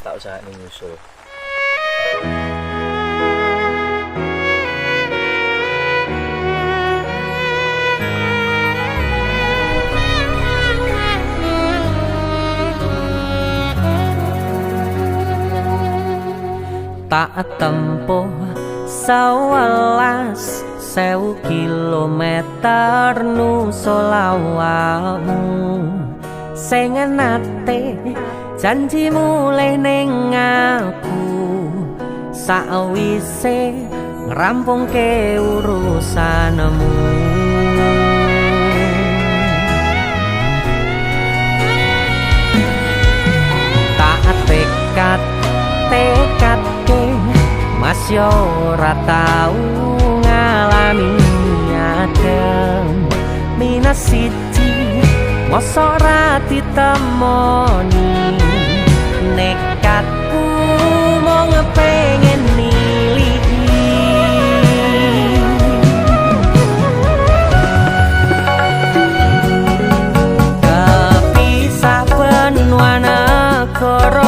tak usah nyusul. Tak tempuh 11.000 kilometer nusolawamu sing nate janji mulih ning aku sakwise ngrampungke urusanmu. Tak tekadke mas yo ora tau ngalami adem minus siji mosok ora ditemoni nekatku mau ngepengen niliki kepisah benua negara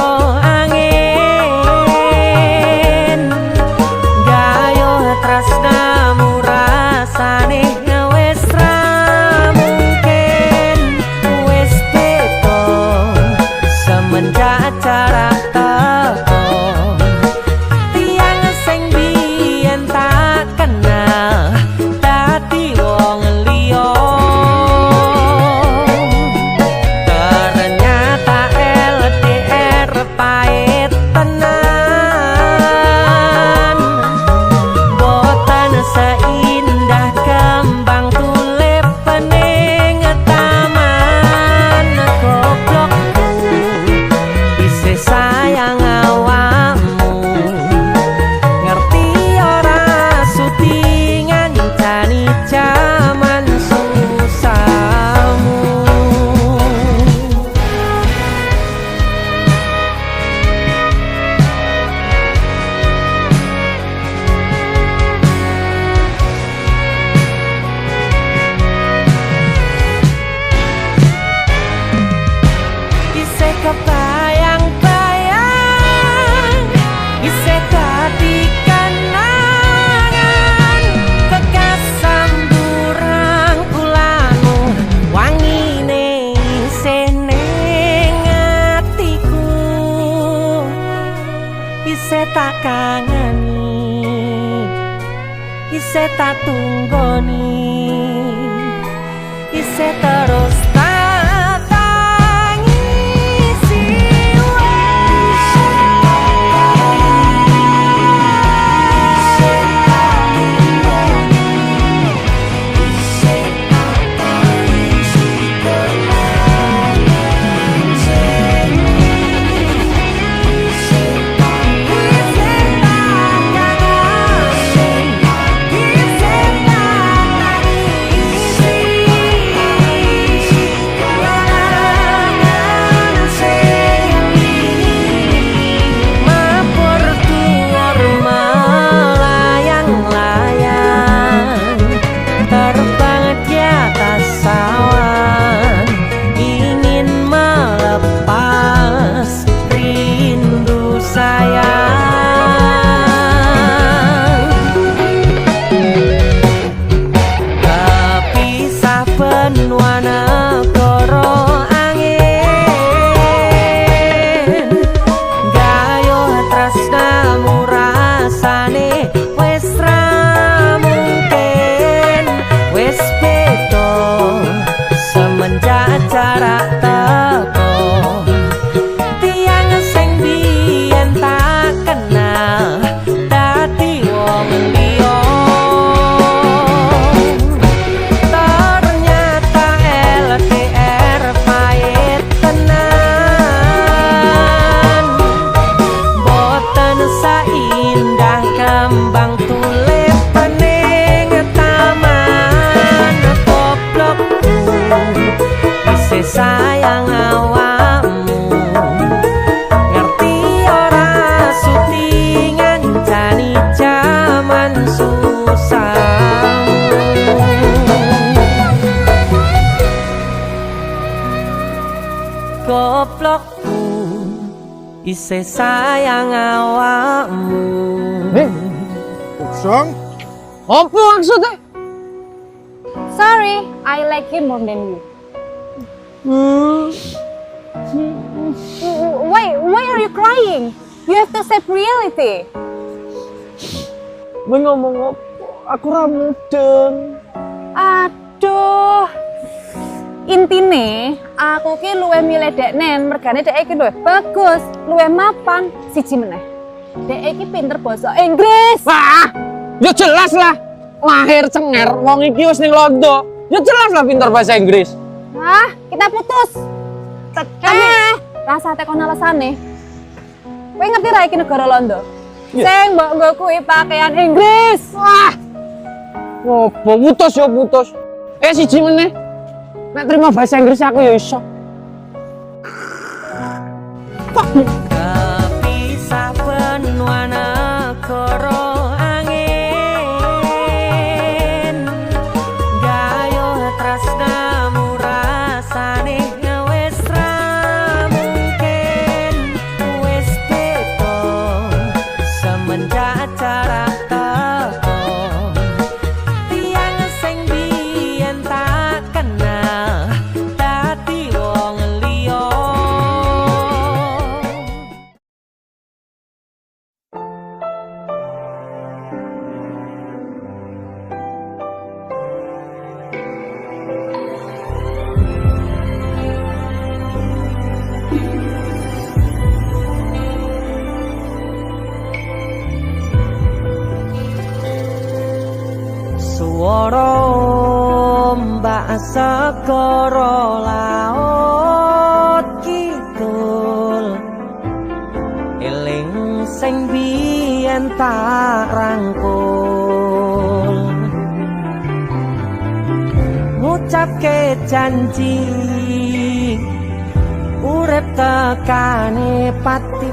kebayang-bayang isih dadi kenangan bekas samburang kulamu wangine isih ning atiku isih tak kangeni isih tak tunggoni isih terus jarak teko tiang sing biyen tak isih sayang awakmu. Song? Apa maksudnya? Sorry, I like him more than you. Why are you crying? You have to accept reality. Gue ngomong apa? Aku ra mudeng. Aduh. Intine, aku ki luwih milih deknen, mergane dek iki luwih bagus, luwih mapan, siji meneh. Dek iki pinter basa Inggris. Wah, ya jelas lah. Lahir cenger, wong iki wis ning Londo. Ya jelas lah pinter bahasa Inggris. Ah, kita putus. Rasa tekon alasane. Kowe ngerti ra iki negara Londo? Sing mbok nggo kuwi pakaian Inggris. Wah. Apa putus ya putus. Siji meneh. Nek terima bahasa Inggris aku ya iso. Kepisah benua negara angin, gayuh tresnamu rasane wis ra mungkin, wis beda semenjak jarak teko. Tiang sing biyen tak kenal dadi wong liya. Suara ombak segara laut kidul, eling sing biyen tak rangkul, ngucapke janji urip tekane pati,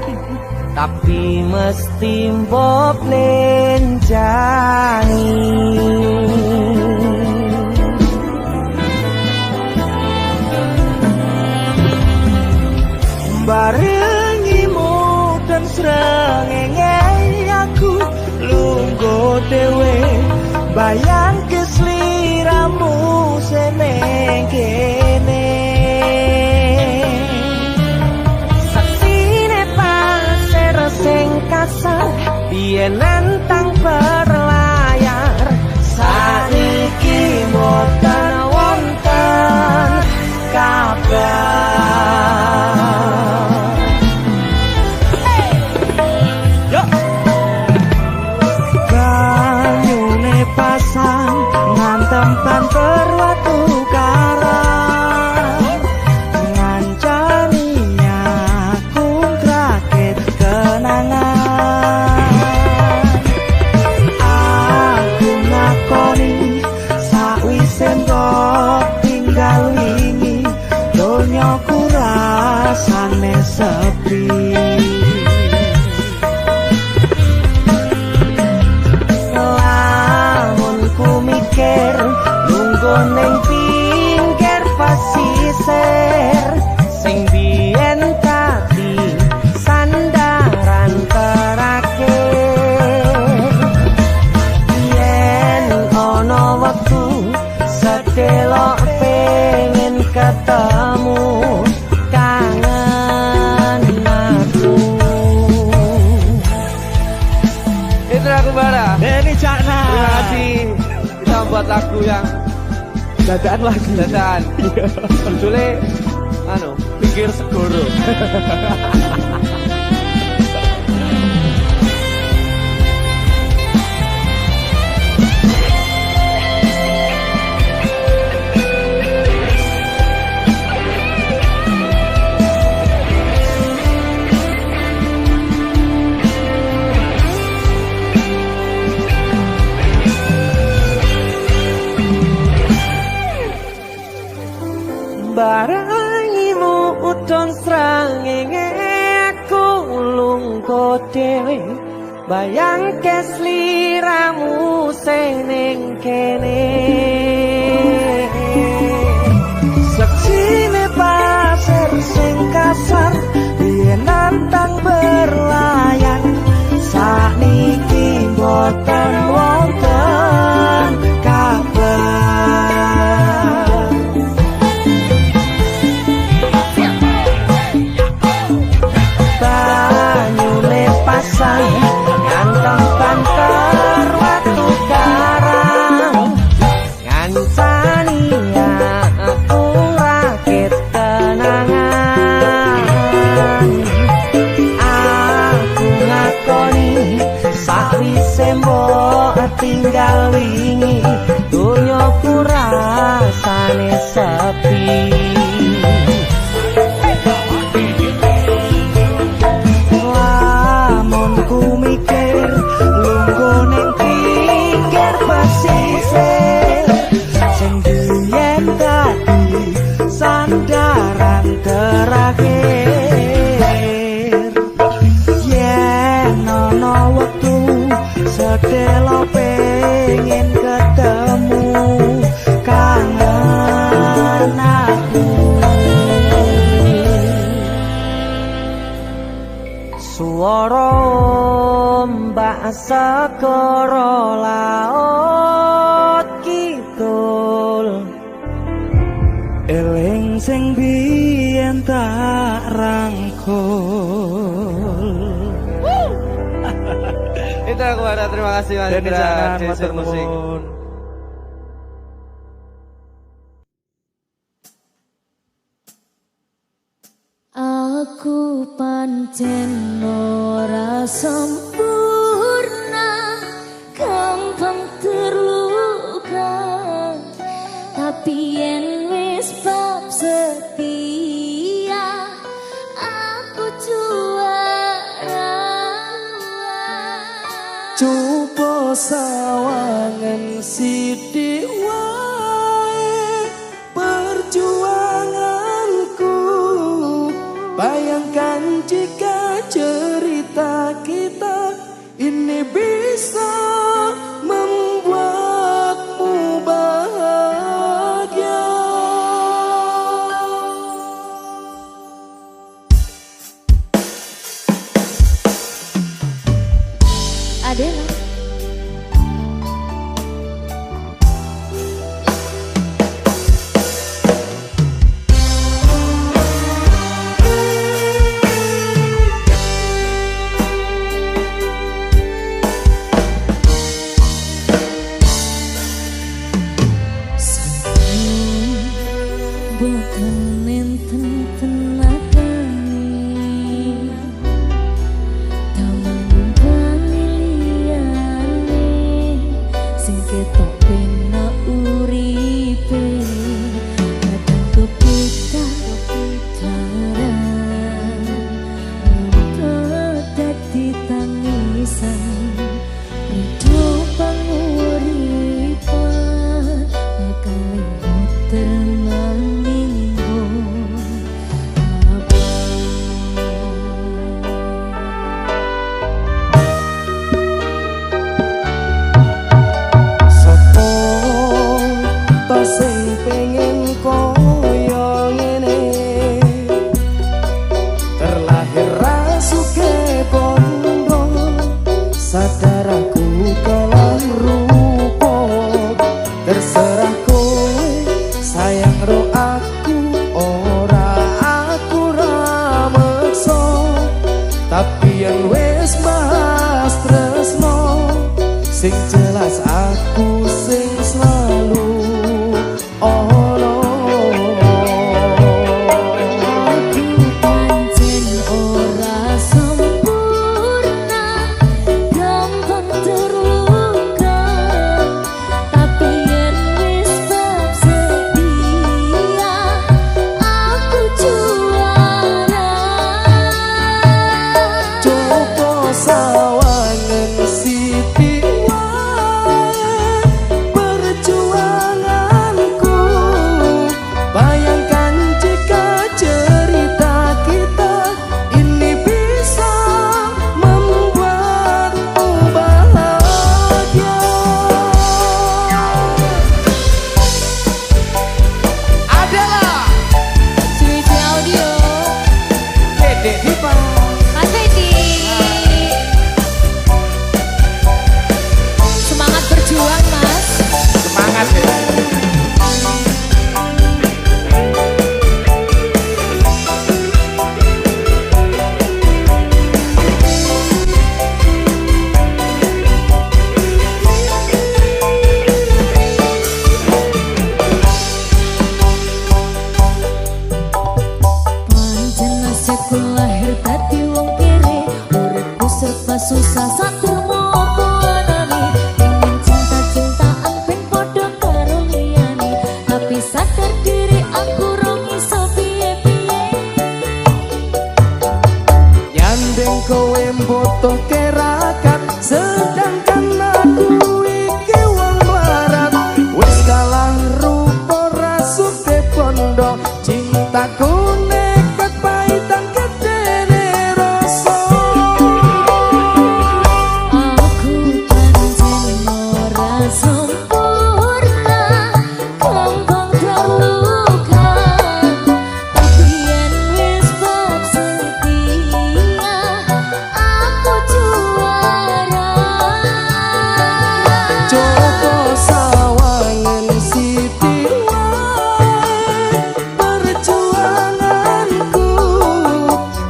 tapi mesti mbok lenjani. Barengimu dan srengenge aku lungguh dhewe, bayangke sliramu seneng kene. Saksine pasir sing kasar biyen nantang berlayar, saniki boten wonten kabar. Banyune pasang ngantem tan berwatu karang, ngancani aku ngrakit kenangan. Aku ngakoni sakwise mbok tinggal wingi, donyaku rasane sepi. Lamun ku mikir lungguh ning pinggir pasisir, sing biyen tadi sandaran terakhir. Yen ana wektu sedelok pengen ketemu, kangen aku. Itu aku Bara. Ini Cakna. Terima kasih kita buat lagu yang Dadaan lagi. dadaan. Judulnya Pinggir Segoro. Barangimu udon srengenge aku lungguh dhewe, bayangke sliramu sing ning kene. Saksine pasir sing kasar biyen tentang berlayar sakniki boten wonten kabar. Banyune pasang ganteng banter watu karang ngancani aku rakit kenangan. Aku ngakoni sakwise mbok tinggal wingi donyaku rasane sepi. Lamun ku mikir lungguh ning pinggir pesisir sing biyen dadi sandaran terakhir. Yen ana wektu sedelo pengen ketemu kangen aku. Suara ombak segara laut kidul eling sing biyen tak rangkul. Itu aku ada, terima kasih Mas Dan Indra, jangan DC matur Musik. nuwun. Aku pancen ora sempurna, gampang terluka, tapi yen wis bab setia aku juara. Coba sawangan sithik wae perjuanganku. Bayangkan jika cerita kita ini bisa membuatmu bahagia. Adela. Bukan enten tenagani taman pamiliane sing ketok pena uripe kadang kepita tarang dadi tangisan ridho panguripan kali tenang. Sing pengen koyo ngene terlahir rasuke bondo sadar aku kelan rupa terserah kowe sayang ro aku ora aku ra meksa tapi yang wis bahas tresno sing jelas aku sing selalu sawangan sithik wae serba susah satu mopo anane pengen cinta-cintaan ben podo karo liyane tapi sadar diri aku rong iso piye-piye Yandeng kowe mbutuh kerakat sedangkan aku iki wong larat wis kalah rupa rasuke pondok cintaku nekat paitan gedene rasa aku pancen ora sempurna gampang terluka tapi yen wis bab setia aku juara Joko sawangan siti wae perjuanganku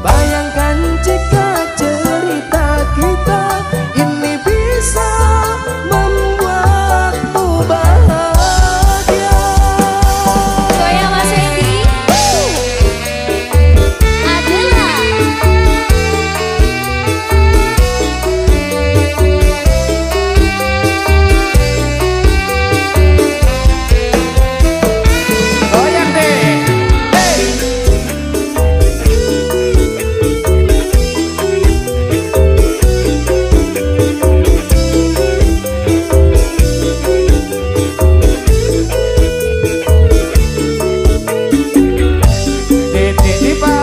bayangkan jika cerita kita ini bisa membuatmu bahagia goyang Mas Hendri adalah goyang deh hey. Dipa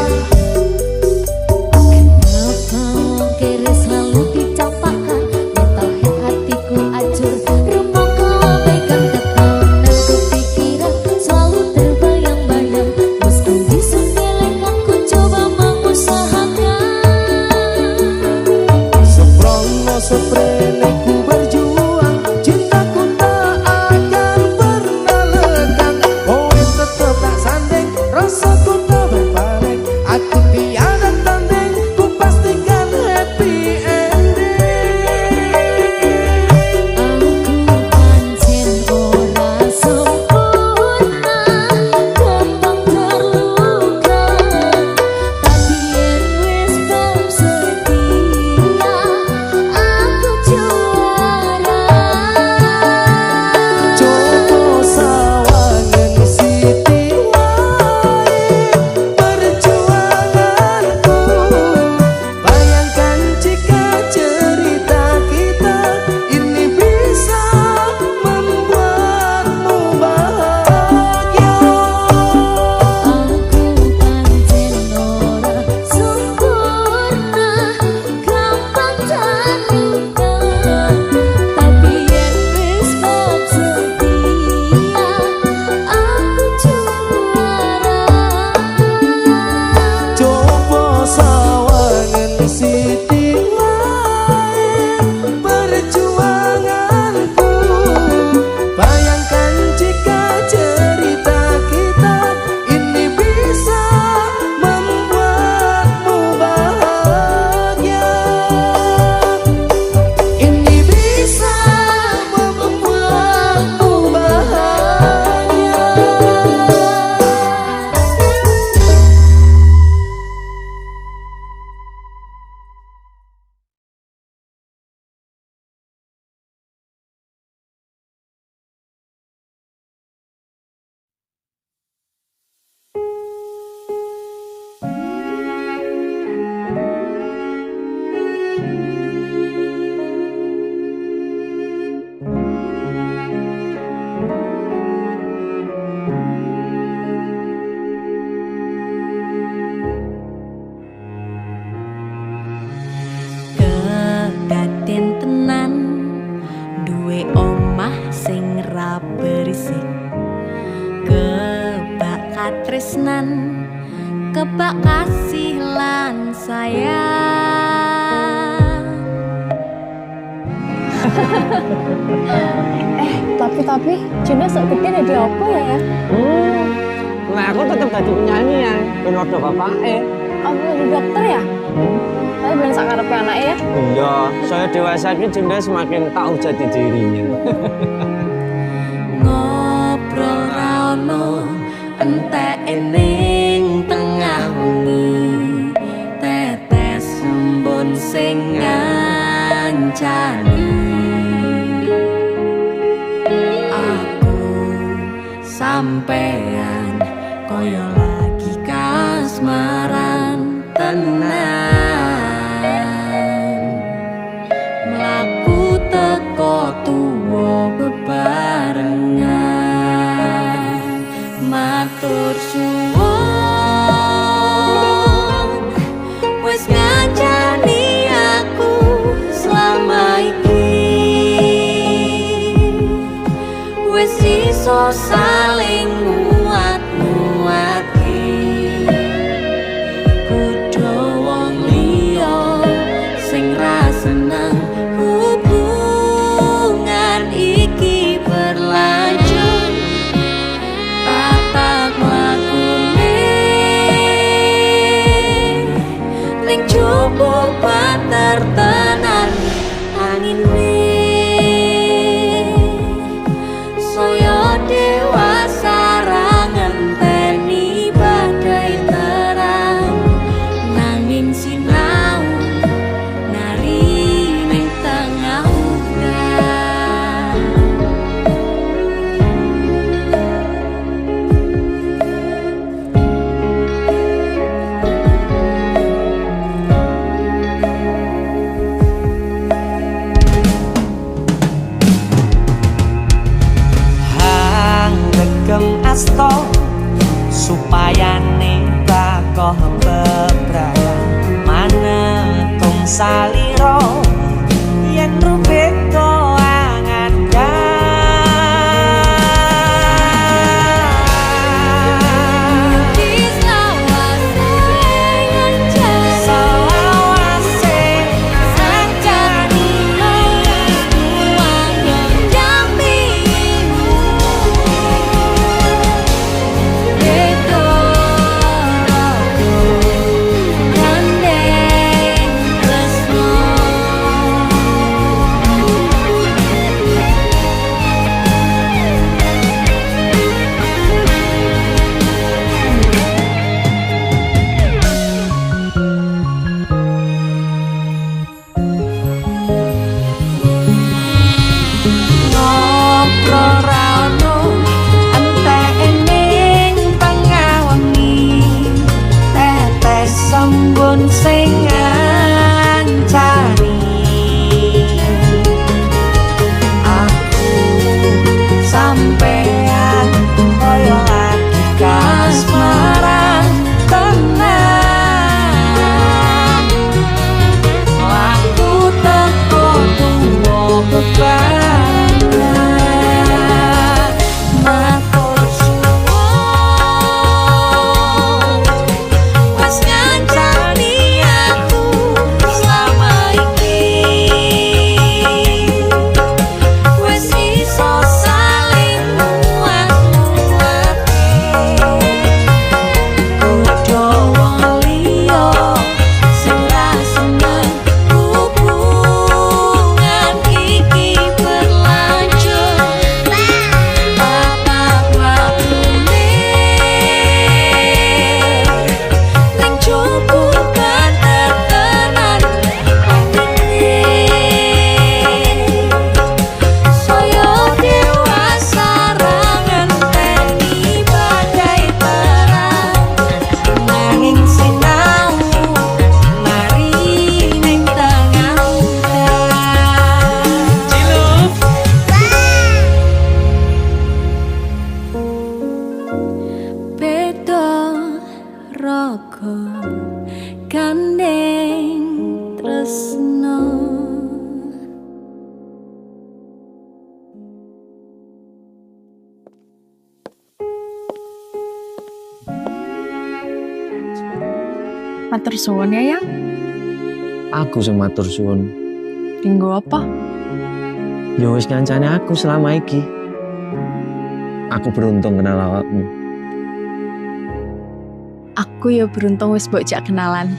Kenapa wong kere selalu dicampakkan mental hatiku acur rumah kabaikan ketahuan kepikiran selalu terbayang-bayang meski disembelih aku coba mengusahakan Seprono seprene ku berjuang cintaku tak akan pernah lekang kowe tetep tak sanding rasaku tak berbalik aku tiada tanding ku pastikan happy ending aku pancen ora sempurna gampang terluka tapi yen wis bab setia aku juara Joko sawangan siti wae perjuanganku bayangkan jika cerita kita ini bisa membuatmu bahagia aku pancen ora sempurna gampang terluka tapi yen wis bab setia aku juara Coba sawangan siti wae perjuanganku bayangkan jika cerita kita ini bisa membuatmu bahagia ini bisa membuatmu bahagia kedaden tenan duwe omah sing ra berisik kebak katresnan kebak kasih lan sayang Tapi Juna sok gede dari apa ya? Nah aku tetep jadi penyanyi ya, ben odo bapake. Apa jadi dokter ya? Tapi bilang sak karepe anake ya. Iya, saya dewasa ini Junda semakin tahu jati dirinya. ngobrol ra ono entek ning tengah wengi tetes embun sing ngancani aku sampean koyo lagi kasmaran tenan mlaku teko tuwa bebarengan matur suwun wis ngancani aku selama iki wis iso saling muat-muatke kudu wong liya sing ra seneng hubungan iki berlanjut tata lakune ning jupuk patertenan angine saya dewasa ra ngenteni badai terang nanging sinau nari ning tengah udan hang regem asto supaya nita koh bebraya manetung saliro yen rubek angan sing ngancani aku sampean koyo lagi kasmaran tenan aku teko tuwa bebarengan matur suwun wis ngancani aku selama iki wis iso saling muat-muatke kudu wong liya sing ra seneng hubungan iki berlanjut bapak wakune ning jupuk patertenan angine saya dewasa ra ngenteni badai terang nanging sinau mari ning tengah udan cilup beda raga gandeng tresno Matur suwun ya, Yang. Aku sing matur suwun. Dinggo apa? Ya wis ngancani aku selama iki. Aku beruntung kenal awakmu. Aku ya beruntung wis mbok jak kenalan.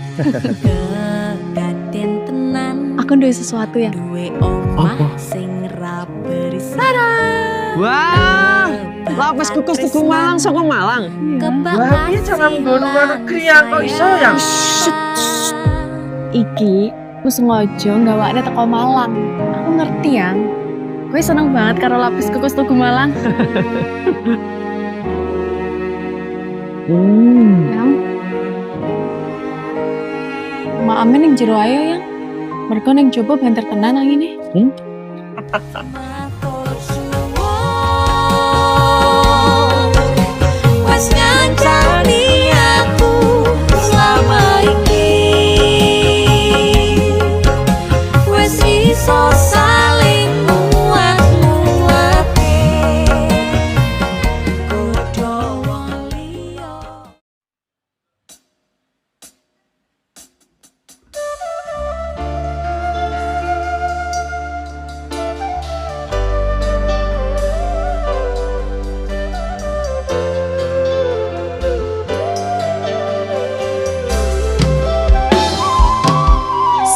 kedaden tenan Aku duwe sesuatu ya. duwe omah Apa? sing ra beris Wah, lapis kukus tuku Malang saka Malang. kebak Jangan ngono negeri ya kok iso ya. Iki Aku sengaja gawakne teko Malang. Aku ngerti yang. Gue seneng banget karo lapis kukus tugu Malang. Yang. Maame ning jero ayo yang. Mergo ning jowo banter tenan angine. Matur suwun wis ngancani aku selama iki wis iso saling muat-muate kudu wong liya.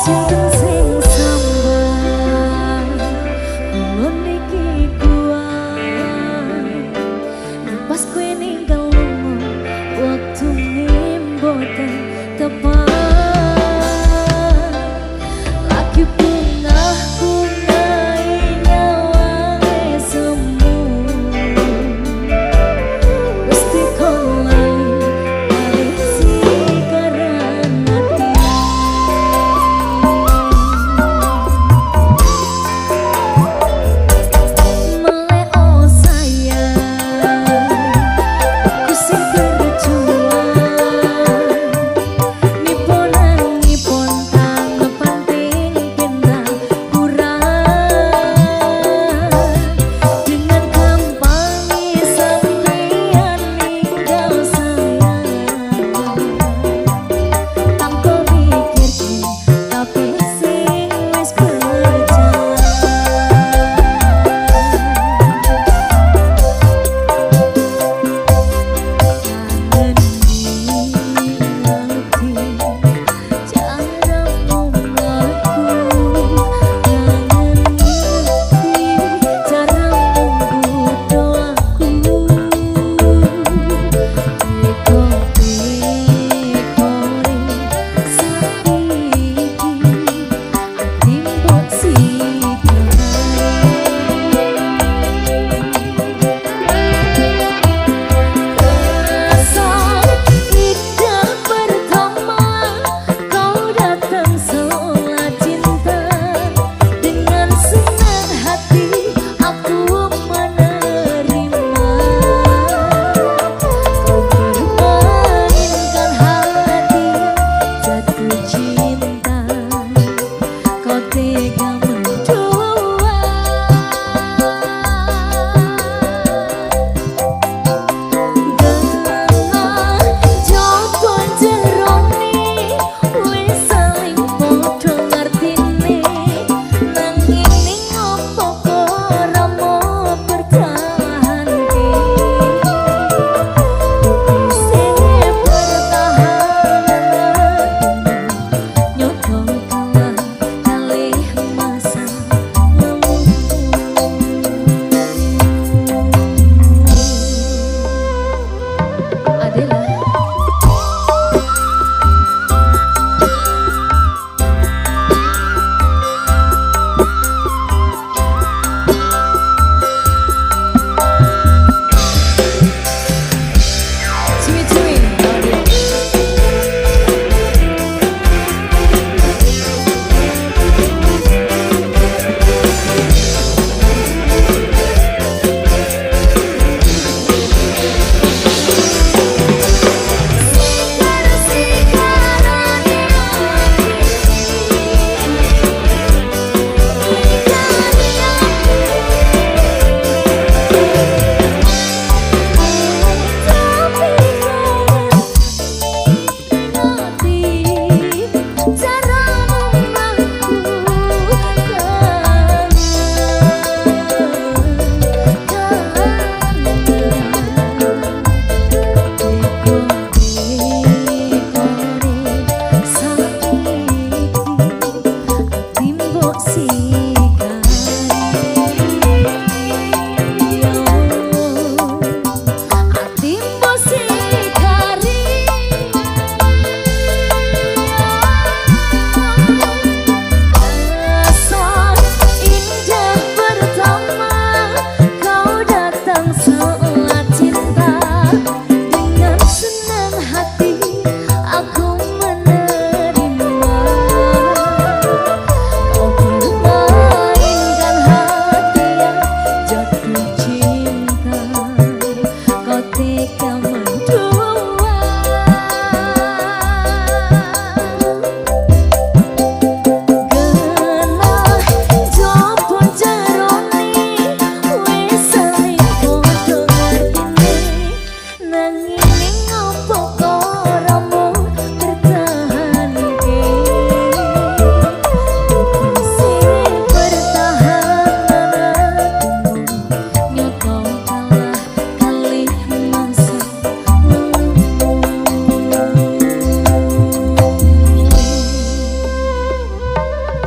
Sinten sing sambat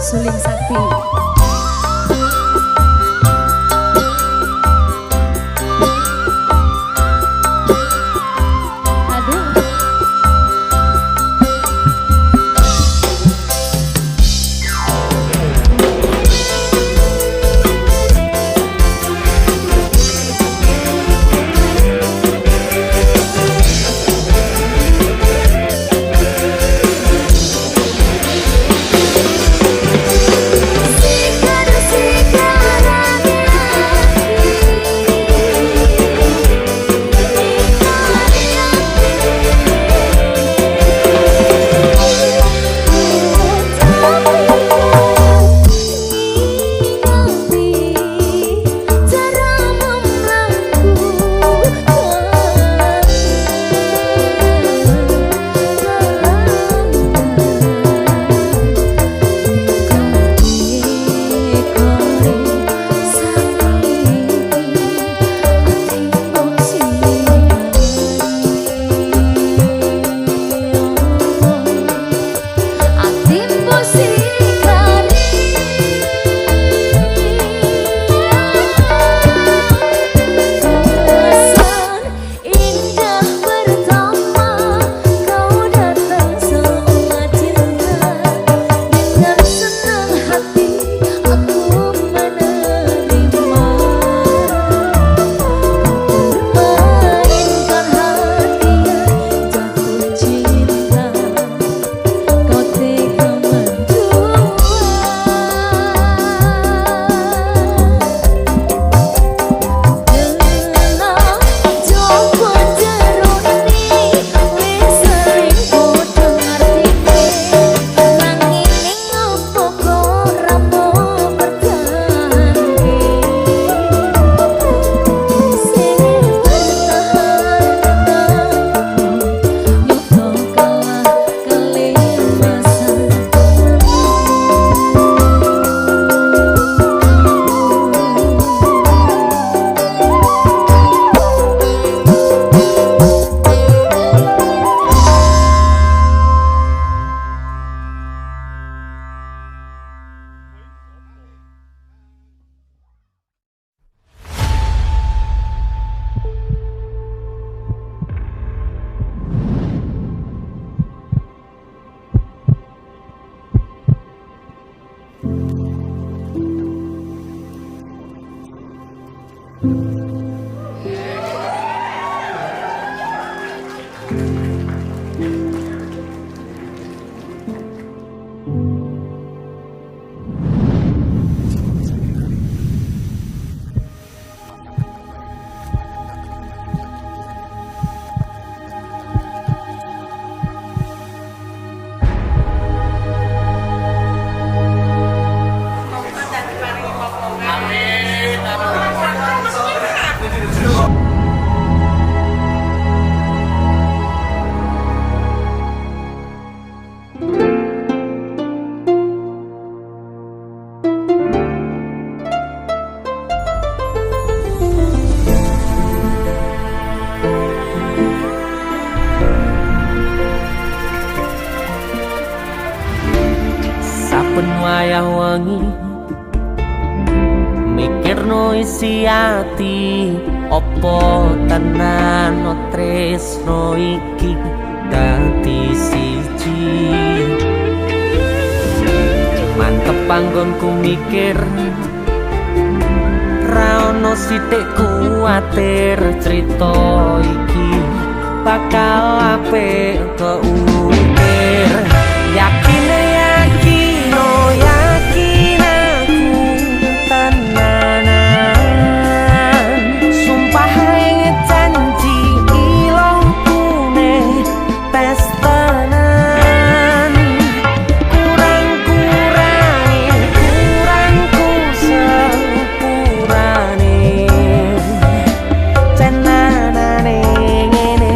suling sakti. wayah wengi mikirno isi ati opo tenan no tresno iki dadi siji mantep panggonku mikir ra ono sithik kuwatir crita iki bakal apik keukir yakin yakin oh yakin aku tenanan sumpah ing janji ilongku ne tes tenan kurangku sepurane tenanane ngene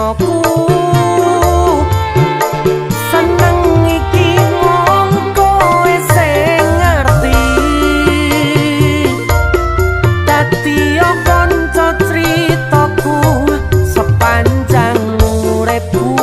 tresnoku seneng iki mung kowe sing ngerti dadi kanca critaku sepanjang uripku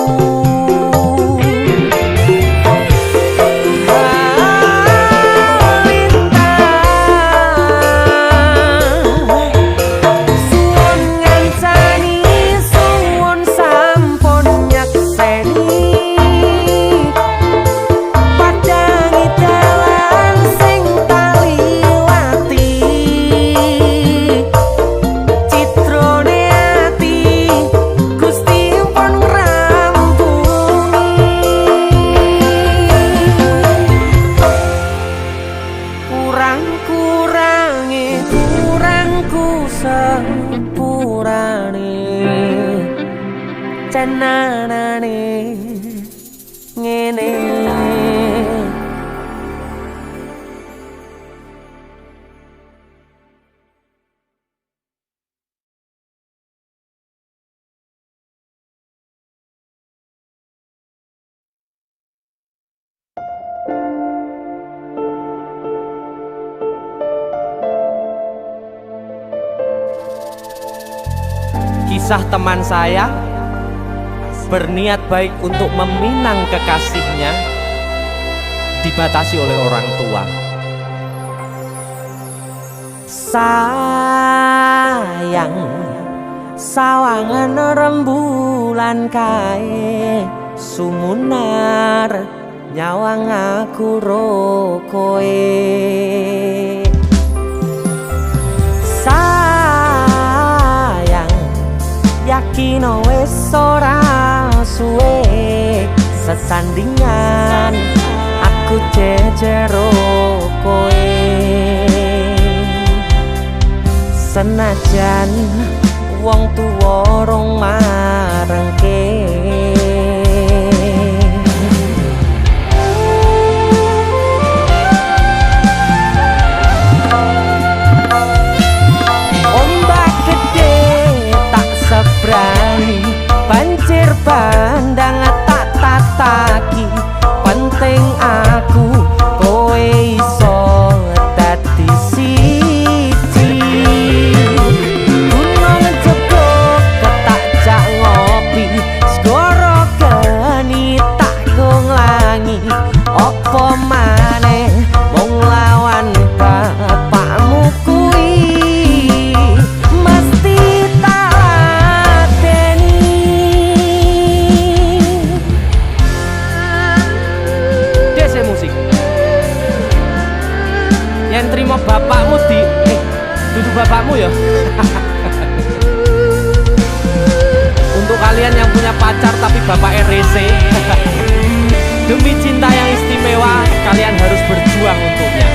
cenanane ngene. Kisah teman saya berniat baik untuk meminang kekasihnya dibatasi oleh orang tua. Sayang, sawangan rembulan kae sumunar nyawang aku ro koe. Sayang, yakin wis ora suwe sesandingan aku jejero koe. Senajan wong tuwa rong marengke ombak gede tak sebrani banjir bandang tak tataki penting aku kowe iso dadi siji gunung jebok ketak jak ngopi segoro geni tak nglangi opo maneh wong lawan bapakmu kuwi mesti tak musik yang terima bapakmu di duduk bapakmu ya. Untuk kalian yang punya pacar tapi bapaknya rese demi cinta yang istimewa kalian harus berjuang untuknya.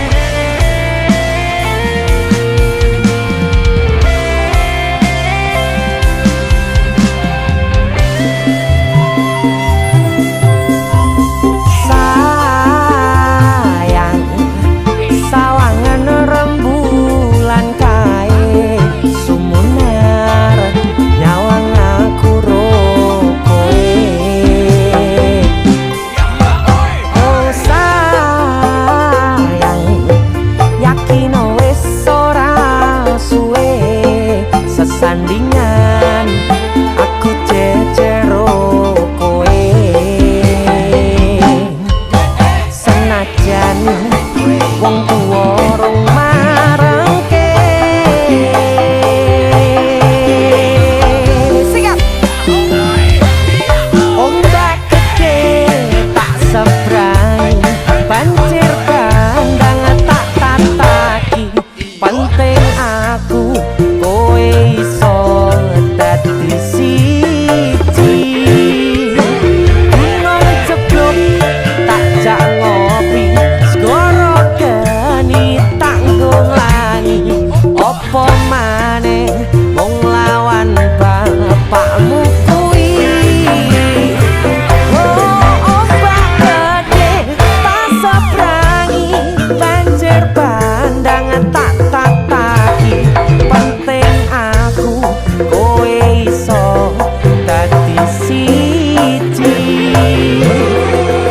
siji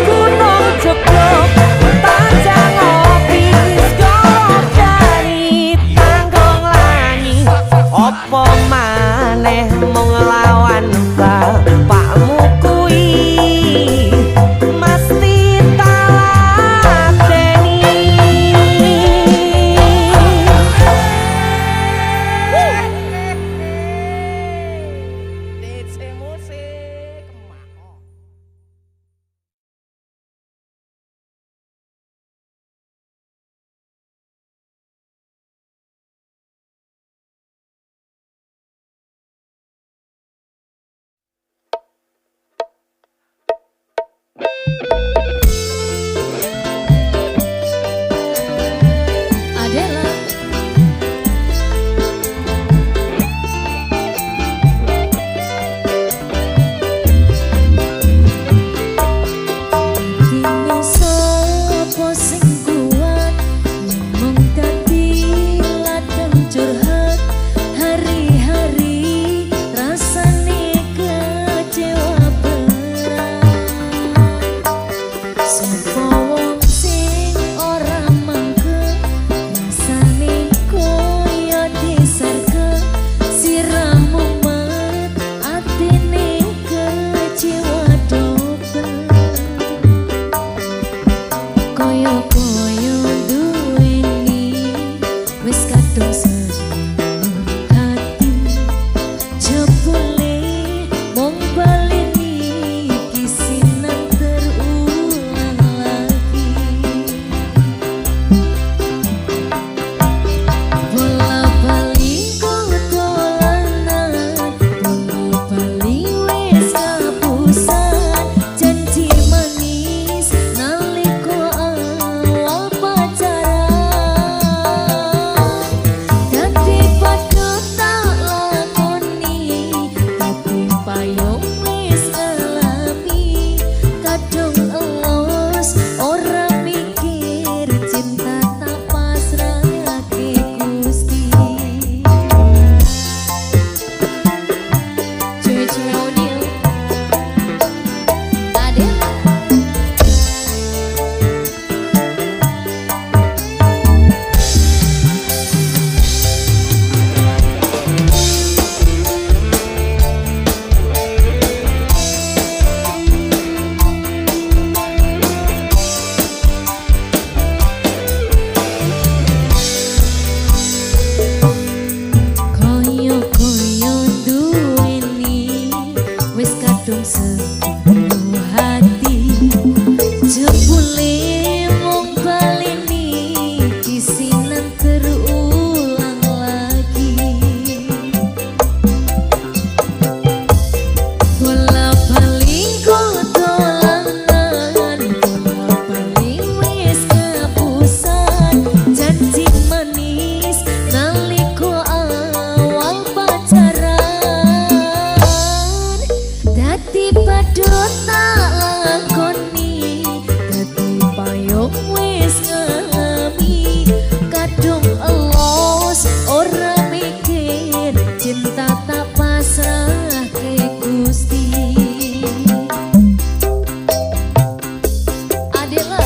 gunung cukup panjang opi segala dari tanggung langit opo maneh mung lawan bapakmu kui mesti talateni DC musik Adela Kini sapa sing kuat mung dadi ladang curhat hari-hari rasane kecewa berat sapa wong sing ora mangke rasane koyo disarke siramu mat atine kecewa dobel koyo-koyo duweni wis kadung sepenuh hati jebule mung baleni kisinan terulang lagi bola-bali dolanan bola-bali wis kapusan janji manis nalika awal pacaran dadi padha tak lakoni dadi payung wis ngalami kadung elos ora mikir cinta tak pasrahke Gusti cuy-cuy O'Neil Adela koyo-koyo duweni wis kadung sepenuh hati jebule mung baleni kisinan terulang lagi bola-bali dolanan bola-bali wis kapusan janji manis nalika awal pacaran dadi padha tak lakoni dadi payung wis ngalami kadung elos ora mikir cinta tak pasrahke Gusti Adela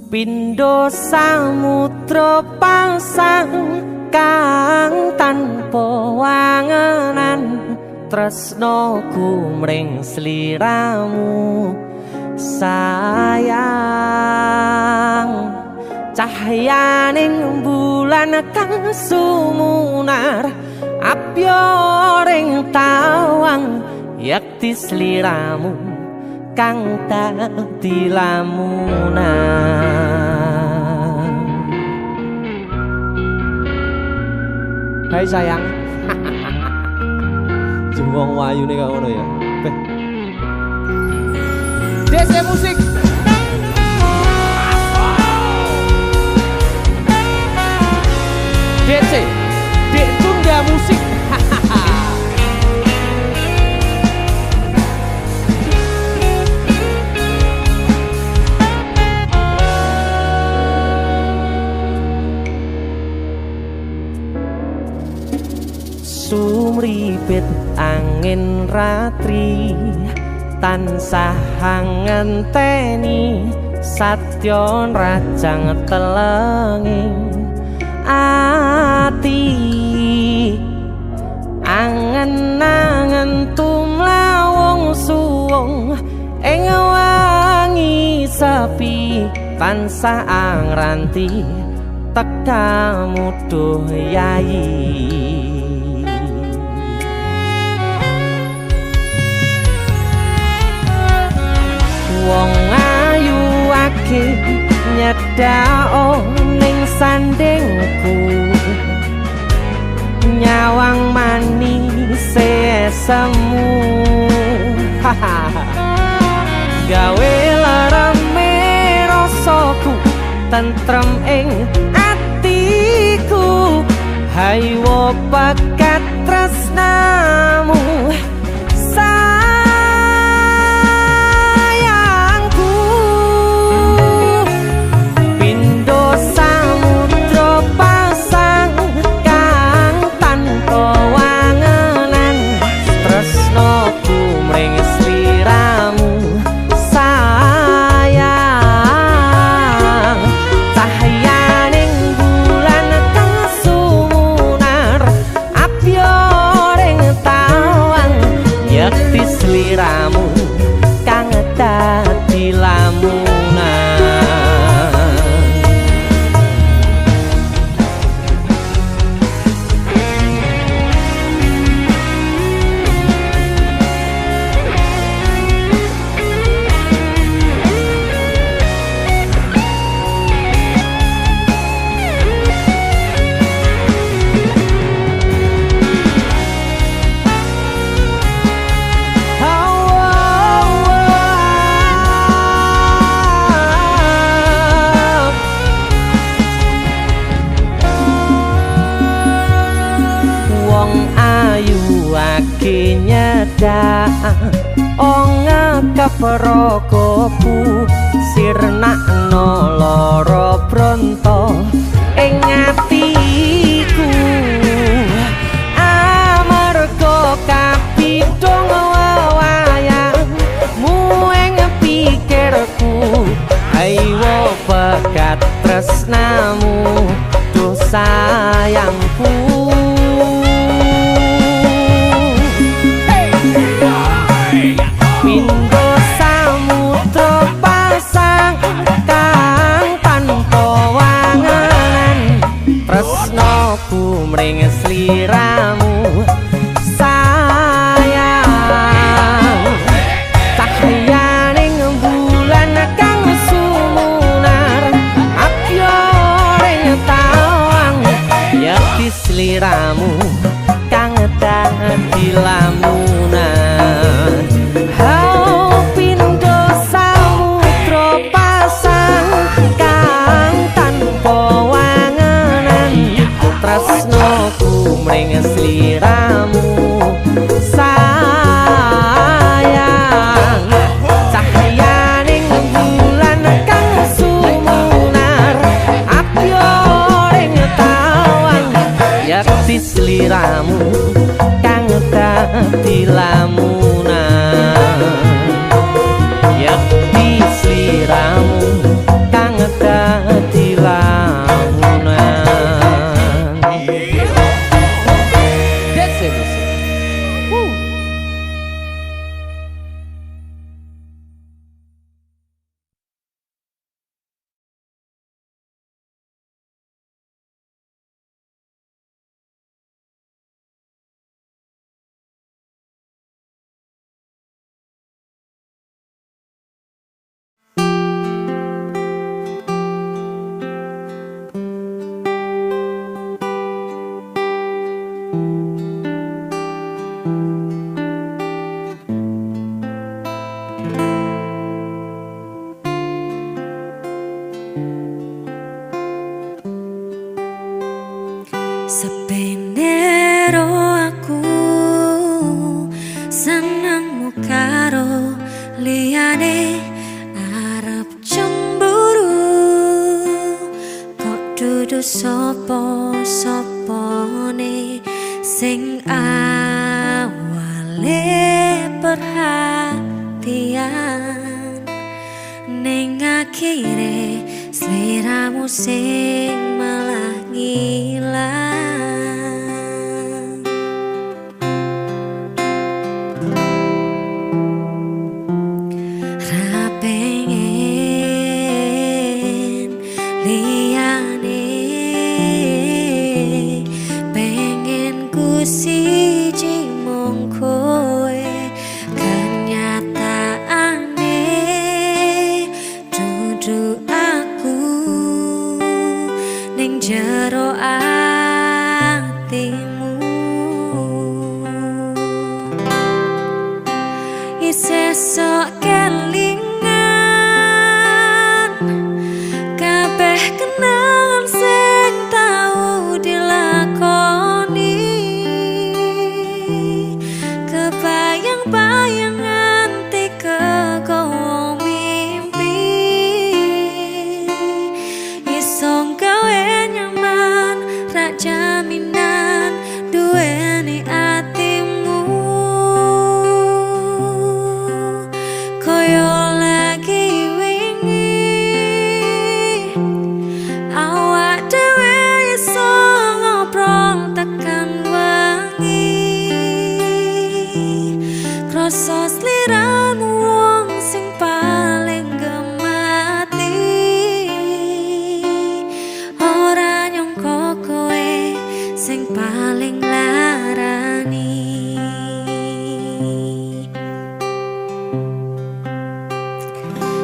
Pindho samudra pasang kang tanpa wangenan tresnoku mring sliramu sayang cahyaning bulan kang sumunar apya ring tawang yakti sliramu kang dadi lamunan. Hai sayang. Jengwong wayu nih kau ya. DC musik. DC, Dek Tunda Musik. Sumripit angin ratri tansah ngenteni satyon rajang telenging ati angen-angen tumlawung suwung ing wangi sepi tansah angranti tekamu duh yayi. Wong ayu ake nyedhao ning sandingku nyawang manis semu gawe larame rasaku tentrem ing atiku haywo bakat tresnamu sliramu kang dadi lamunan. Nyedak ngekaprokoku sirnakno lara bronto ing atiku amarga kapidhong wayangmu ing pikirku haywo bakat tresnamu duh sayangku. Pindho samudra pasang kang tanpa wangenan tresnoku mring sliramu sayang cahyaning bulan kang sumunar apya ring tawang yakti sliramu kang dadi lamunan. Tresnoku mring sliramu sayang cahyaning bulan kang sumunar apya ring tawang yakti sliramu kang dadi lamunan. banget dadi lamunan. That's it. Sebenero aku senengmu karo liyane arep cemburu kok dudu sapa-sapane sing awale perhatian ning akhire sliramu sing malah ngilang. Siji mung kowe kenyataane dudu aku ning jero atimu isih sok kelingan kabeh kenangan sing tau dilakoni. Bayang-bayangan teka kau mimpi isong gawe nyaman rak jaminan duweni atimu koyo lagi wingi awak dhewe iso ngobrol tekan wengi rasa sliramu wong sing paling gemati ora nyangka kowe sing paling larani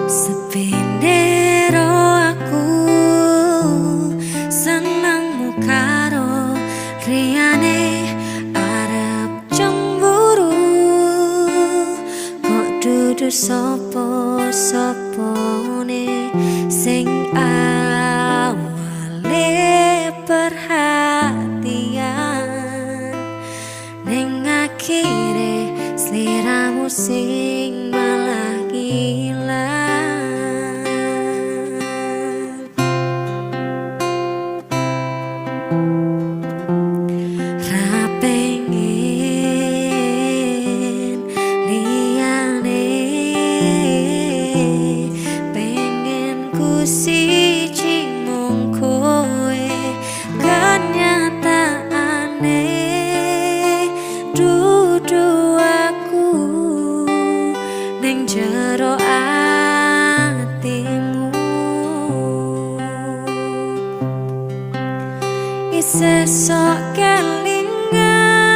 sependero aku senengmu karo liyane dudu sapa-sapane sing awale perhatian ning akhire sliramu sing malah ngilang. Siji mung kowe kenyataane dudu aku ning jero atimu isih sok kelingan